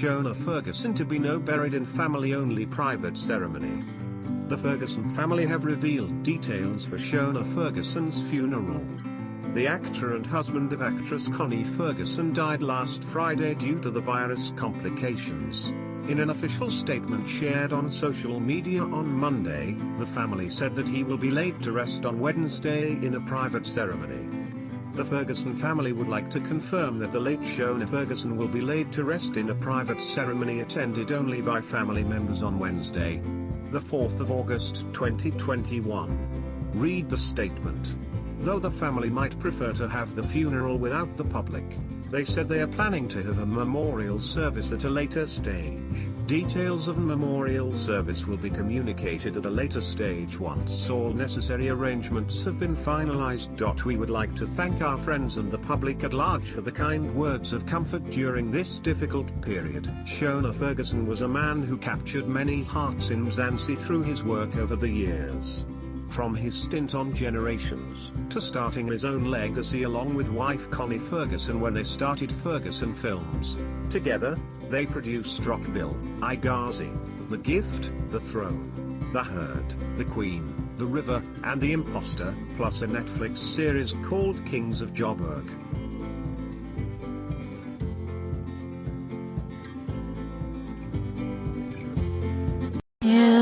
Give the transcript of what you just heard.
Shona Ferguson to be buried in family-only private ceremony. The Ferguson family have revealed details for Shona Ferguson's funeral. The actor and husband of actress Connie Ferguson died last Friday due to the virus complications. In an official statement shared on social media on Monday, the family said that he will be laid to rest on Wednesday in a private ceremony. The Ferguson family would like to confirm that the late Shona Ferguson will be laid to rest in a private ceremony attended only by family members on Wednesday, the 4th of August 2021. Read the statement. Though the family might prefer to have the funeral without the public, they said they are planning to have a memorial service at a later stage. Details of a memorial service will be communicated at a later stage once all necessary arrangements have been finalized. We would like to thank our friends and the public at large for the kind words of comfort during this difficult period. Shona Ferguson was a man who captured many hearts in Mzansi through his work over the years. From his stint on Generations, to starting his own legacy along with wife Connie Ferguson when they started Ferguson Films. Together, they produced Rockville, I Ghazi, The Gift, The Throne, The Herd, The Queen, The River, and The Imposter, plus a Netflix series called Kings of Joburg. Yeah.